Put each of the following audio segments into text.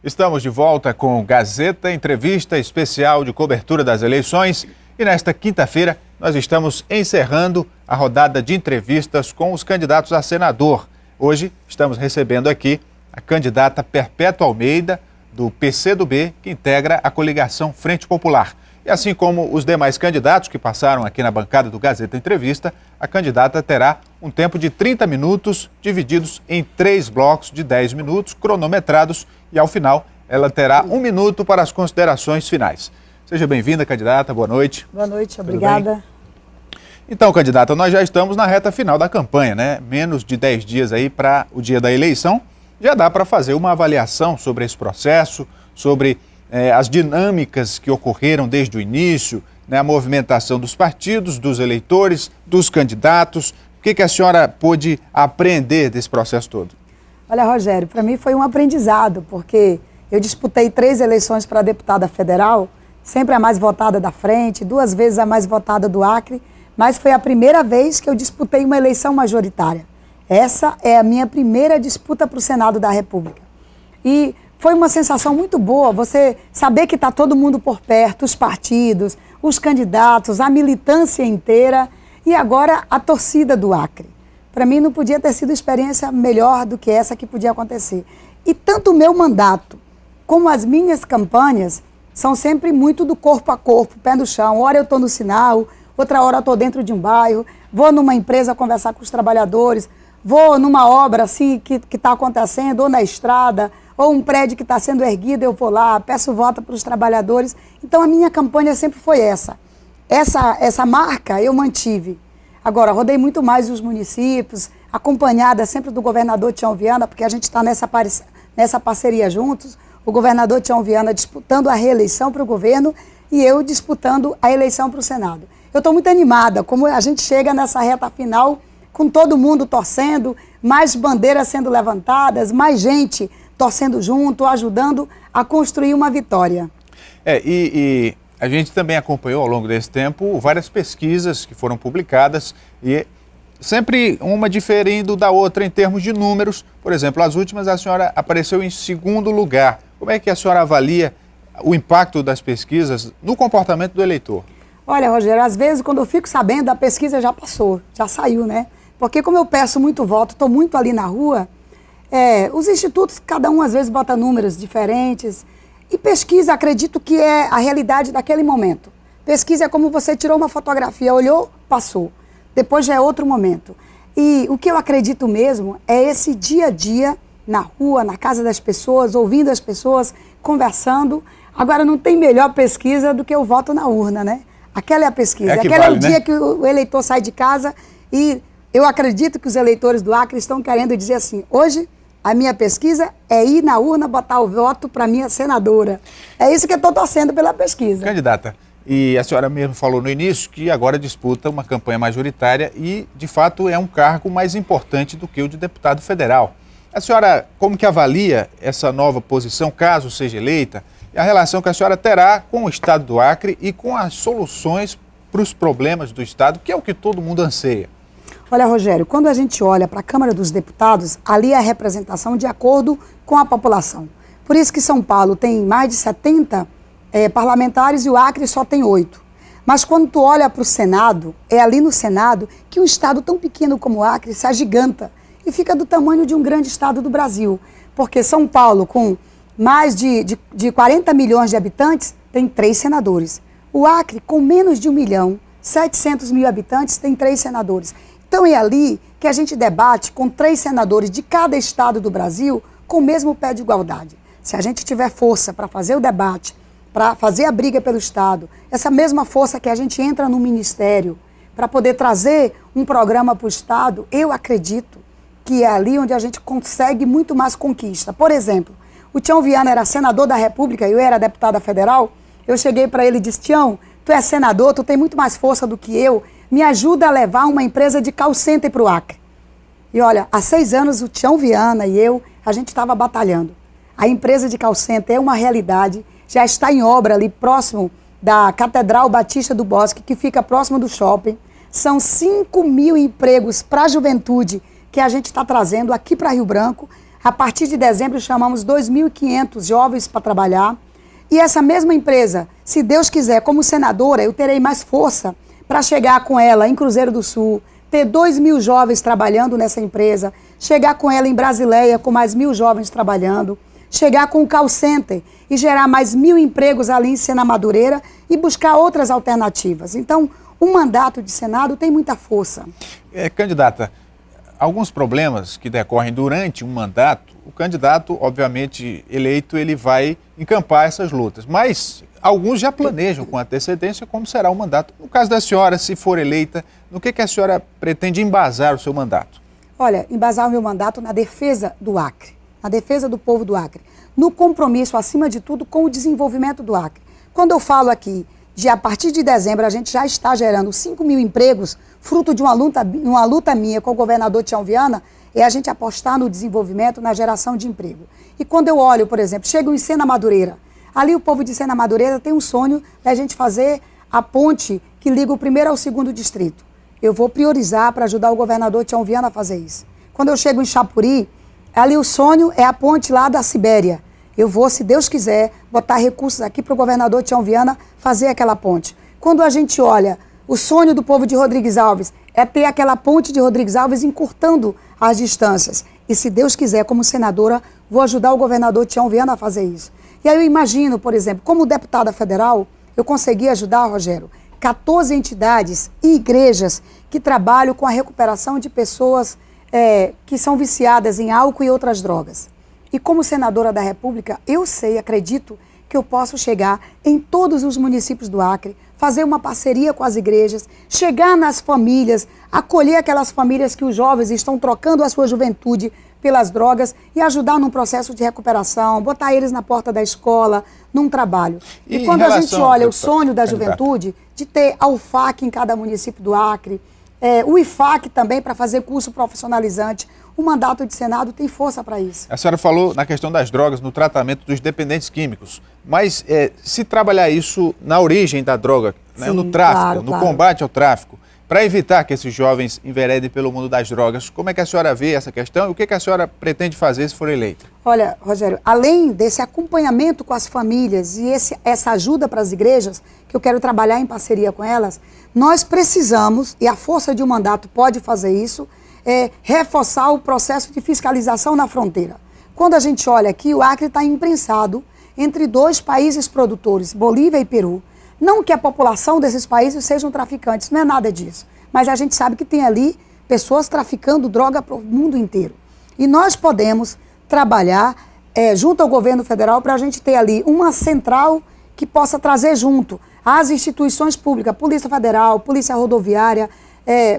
Estamos de volta com Gazeta, entrevista especial de cobertura das eleições. E nesta quinta-feira nós estamos encerrando a rodada de entrevistas com os candidatos a senador. Hoje estamos recebendo aqui a candidata Perpétua Almeida, do PCdoB, que integra a coligação Frente Popular. E assim como os demais candidatos que passaram aqui na bancada do Gazeta Entrevista, a candidata terá um tempo de 30 minutos, divididos em 3 blocos de 10 minutos, cronometrados, e ao final ela terá 1 minuto para as considerações finais. Seja bem-vinda, candidata, boa noite. Boa noite, obrigada. Então, candidata, nós já estamos na reta final da campanha, né? Menos de 10 dias aí para o dia da eleição. Já dá para fazer uma avaliação sobre esse processo, sobre as dinâmicas que ocorreram desde o início, né, a movimentação dos partidos, dos eleitores, dos candidatos. O que a senhora pôde aprender desse processo todo? Olha, Rogério, para mim foi um aprendizado, porque eu disputei 3 eleições para deputada federal, sempre a mais votada da Frente, 2 vezes a mais votada do Acre, mas foi a primeira vez que eu disputei uma eleição majoritária. Essa é a minha primeira disputa para o Senado da República. E foi uma sensação muito boa você saber que está todo mundo por perto, os partidos, os candidatos, a militância inteira e agora a torcida do Acre. Para mim não podia ter sido experiência melhor do que essa que podia acontecer. E tanto o meu mandato como as minhas campanhas são sempre muito do corpo a corpo, pé no chão. Hora eu estou no sinal, outra hora eu estou dentro de um bairro, vou numa empresa conversar com os trabalhadores, vou numa obra assim que está acontecendo, ou na estrada, ou um prédio que está sendo erguido, eu vou lá, peço voto para os trabalhadores. Então a minha campanha sempre foi essa. Essa marca eu mantive. Agora, rodei muito mais os municípios, acompanhada sempre do governador Tião Viana, porque a gente está nessa parceria juntos, o governador Tião Viana disputando a reeleição para o governo e eu disputando a eleição para o Senado. Eu estou muito animada, como a gente chega nessa reta final, com todo mundo torcendo, mais bandeiras sendo levantadas, mais gente torcendo junto, ajudando a construir uma vitória. E a gente também acompanhou ao longo desse tempo várias pesquisas que foram publicadas e sempre uma diferindo da outra em termos de números. Por exemplo, as últimas a senhora apareceu em 2º lugar. Como é que a senhora avalia o impacto das pesquisas no comportamento do eleitor? Olha, Rogério, às vezes quando eu fico sabendo, a pesquisa já passou, já saiu, né? Porque como eu peço muito voto, estou muito ali na rua, os institutos, cada um às vezes bota números diferentes. E pesquisa, acredito que é a realidade daquele momento. Pesquisa é como você tirou uma fotografia, olhou, passou. Depois já é outro momento. E o que eu acredito mesmo é esse dia a dia na rua, na casa das pessoas, ouvindo as pessoas, conversando. Agora não tem melhor pesquisa do que o voto na urna, né? Aquela é a pesquisa. Aquele vale, é o dia, né, que o eleitor sai de casa e eu acredito que os eleitores do Acre estão querendo dizer assim, hoje a minha pesquisa é ir na urna botar o voto para minha senadora. É isso que eu estou torcendo pela pesquisa. Candidata, e a senhora mesmo falou no início que agora disputa uma campanha majoritária e, de fato, é um cargo mais importante do que o de deputado federal. A senhora, como que avalia essa nova posição, caso seja eleita, e a relação que a senhora terá com o Estado do Acre e com as soluções para os problemas do Estado, que é o que todo mundo anseia? Olha, Rogério, quando a gente olha para a Câmara dos Deputados, ali é a representação de acordo com a população. Por isso que São Paulo tem mais de 70 parlamentares e o Acre só tem 8. Mas quando tu olha para o Senado, é ali no Senado que um estado tão pequeno como o Acre se agiganta e fica do tamanho de um grande estado do Brasil. Porque São Paulo, com mais de 40 milhões de habitantes, tem 3 senadores. O Acre, com menos de 1.700.000 habitantes, tem 3 senadores. Então é ali que a gente debate com 3 senadores de cada estado do Brasil com o mesmo pé de igualdade. Se a gente tiver força para fazer o debate, para fazer a briga pelo Estado, essa mesma força que a gente entra no Ministério para poder trazer um programa para o Estado, eu acredito que é ali onde a gente consegue muito mais conquista. Por exemplo, o Tião Viana era senador da República e eu era deputada federal, eu cheguei para ele e disse, Tião, tu é senador, tu tem muito mais força do que eu, me ajuda a levar uma empresa de call center para o Acre. E olha, há 6 anos o Tião Viana e eu, a gente estava batalhando. A empresa de call center é uma realidade, já está em obra ali próximo da Catedral Batista do Bosque, que fica próximo do shopping. São 5.000 empregos para a juventude que a gente está trazendo aqui para Rio Branco. A partir de dezembro, chamamos 2.500 jovens para trabalhar. E essa mesma empresa, se Deus quiser, como senadora, eu terei mais força para chegar com ela em Cruzeiro do Sul, ter 2.000 jovens trabalhando nessa empresa, chegar com ela em Brasileia com mais 1.000 jovens trabalhando, chegar com o call center e gerar mais 1.000 empregos ali em Sena Madureira e buscar outras alternativas. Então, o mandato de Senado tem muita força. Candidata, alguns problemas que decorrem durante um mandato, o candidato, obviamente, eleito, ele vai encampar essas lutas, mas alguns já planejam com antecedência como será o mandato. No caso da senhora, se for eleita, no que a senhora pretende embasar o seu mandato? Olha, embasar o meu mandato na defesa do Acre, na defesa do povo do Acre, no compromisso, acima de tudo, com o desenvolvimento do Acre. Quando eu falo aqui de a partir de dezembro a gente já está gerando 5.000 empregos, fruto de uma luta minha com o governador Tião Viana, é a gente apostar no desenvolvimento, na geração de emprego. E quando eu olho, por exemplo, chego em Sena Madureira, ali o povo de Sena Madureira tem um sonho da gente fazer a ponte que liga o primeiro ao segundo distrito. Eu vou priorizar para ajudar o governador Tião Viana a fazer isso. Quando eu chego em Chapuri, ali o sonho é a ponte lá da Sibéria. Eu vou, se Deus quiser, botar recursos aqui para o governador Tião Viana fazer aquela ponte. Quando a gente olha, o sonho do povo de Rodrigues Alves é ter aquela ponte de Rodrigues Alves encurtando as distâncias. E se Deus quiser, como senadora, vou ajudar o governador Tião Viana a fazer isso. E aí eu imagino, por exemplo, como deputada federal, eu consegui ajudar, Rogério, 14 entidades e igrejas que trabalham com a recuperação de pessoas que são viciadas em álcool e outras drogas. E como senadora da República, eu sei, acredito, que eu posso chegar em todos os municípios do Acre, fazer uma parceria com as igrejas, chegar nas famílias, acolher aquelas famílias que os jovens estão trocando a sua juventude pelas drogas e ajudar num processo de recuperação, botar eles na porta da escola, num trabalho. E quando a gente olha o sonho da juventude, de ter a UFAC em cada município do Acre, o IFAC também para fazer curso profissionalizante, o mandato de Senado tem força para isso. A senhora falou na questão das drogas, no tratamento dos dependentes químicos, mas se trabalhar isso na origem da droga, né, no tráfico, no combate ao tráfico, para evitar que esses jovens enveredem pelo mundo das drogas, como é que a senhora vê essa questão e o que a senhora pretende fazer se for eleita? Olha, Rogério, além desse acompanhamento com as famílias e essa ajuda para as igrejas, que eu quero trabalhar em parceria com elas, nós precisamos, e a força de um mandato pode fazer isso, reforçar o processo de fiscalização na fronteira. Quando a gente olha aqui, o Acre está imprensado entre dois países produtores, Bolívia e Peru. Não que a população desses países sejam traficantes, não é nada disso. Mas a gente sabe que tem ali pessoas traficando droga para o mundo inteiro. E nós podemos trabalhar junto ao governo federal para a gente ter ali uma central que possa trazer junto as instituições públicas, Polícia Federal, Polícia Rodoviária,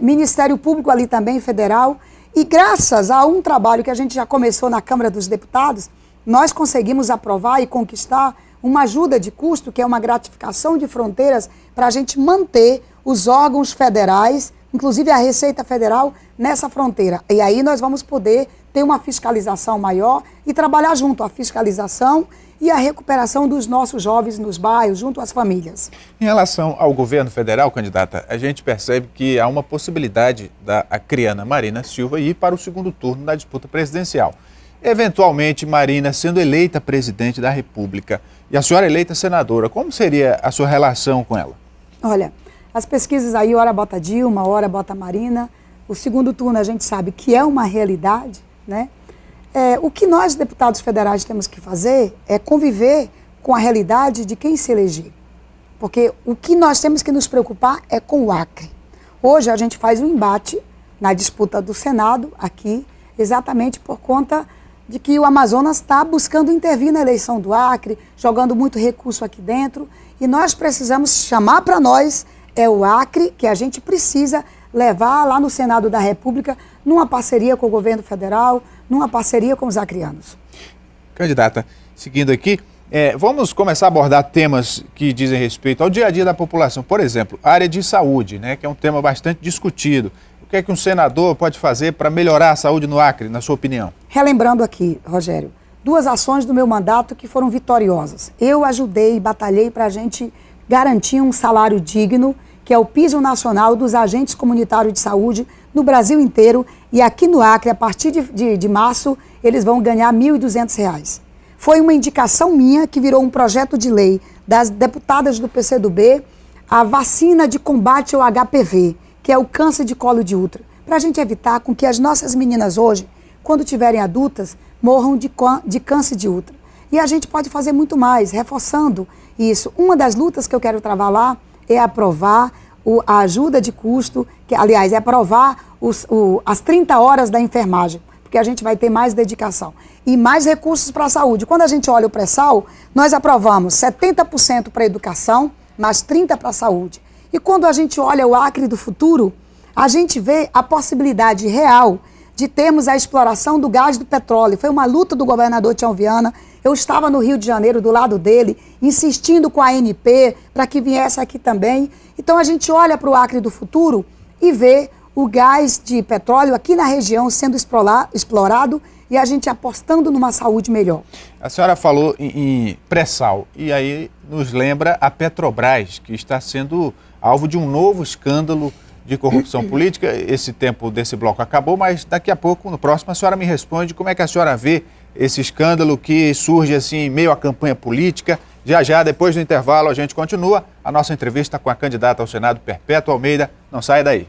Ministério Público ali também, federal. E graças a um trabalho que a gente já começou na Câmara dos Deputados, nós conseguimos aprovar e conquistar uma ajuda de custo, que é uma gratificação de fronteiras, para a gente manter os órgãos federais, inclusive a Receita Federal, nessa fronteira. E aí nós vamos poder ter uma fiscalização maior e trabalhar junto a fiscalização e a recuperação dos nossos jovens nos bairros, junto às famílias. Em relação ao governo federal, candidata, a gente percebe que há uma possibilidade da acriana Marina Silva ir para o segundo turno da disputa presidencial. Eventualmente, Marina sendo eleita presidente da República e a senhora eleita senadora, como seria a sua relação com ela? Olha, as pesquisas aí, hora bota Dilma, hora bota Marina. O segundo turno a gente sabe que é uma realidade, né? O que nós, deputados federais, temos que fazer é conviver com a realidade de quem se eleger. Porque o que nós temos que nos preocupar é com o Acre. Hoje a gente faz um embate na disputa do Senado aqui, exatamente por conta de que o Amazonas está buscando intervir na eleição do Acre, jogando muito recurso aqui dentro, e nós precisamos chamar para nós, o Acre, que a gente precisa levar lá no Senado da República, numa parceria com o governo federal, numa parceria com os acreanos. Candidata, seguindo aqui, vamos começar a abordar temas que dizem respeito ao dia a dia da população. Por exemplo, a área de saúde, né, que é um tema bastante discutido. O que é que um senador pode fazer para melhorar a saúde no Acre, na sua opinião? Relembrando aqui, Rogério, 2 ações do meu mandato que foram vitoriosas. Eu ajudei e batalhei para a gente garantir um salário digno, que é o piso nacional dos agentes comunitários de saúde no Brasil inteiro. E aqui no Acre, a partir de março, eles vão ganhar R$ 1.200. Foi uma indicação minha que virou um projeto de lei das deputadas do PCdoB, a vacina de combate ao HPV, que é o câncer de colo de útero, para a gente evitar com que as nossas meninas hoje, quando tiverem adultas, morram de câncer de útero. E a gente pode fazer muito mais, reforçando isso. Uma das lutas que eu quero travar lá é aprovar a ajuda de custo, que, aliás, é aprovar as 30 horas da enfermagem, porque a gente vai ter mais dedicação. E mais recursos para a saúde. Quando a gente olha o pré-sal, nós aprovamos 70% para a educação, mais 30% para a saúde. E quando a gente olha o Acre do futuro, a gente vê a possibilidade real de termos a exploração do gás do petróleo. Foi uma luta do governador Tião Viana. Eu estava no Rio de Janeiro, do lado dele, insistindo com a ANP para que viesse aqui também. Então a gente olha para o Acre do futuro e vê o gás de petróleo aqui na região sendo explorado e a gente apostando numa saúde melhor. A senhora falou em pré-sal e aí nos lembra a Petrobras, que está sendo alvo de um novo escândalo de corrupção política. Esse tempo desse bloco acabou, mas daqui a pouco, no próximo, a senhora me responde como é que a senhora vê esse escândalo que surge assim em meio à campanha política. Já, depois do intervalo, a gente continua a nossa entrevista com a candidata ao Senado, Perpétua Almeida. Não saia daí.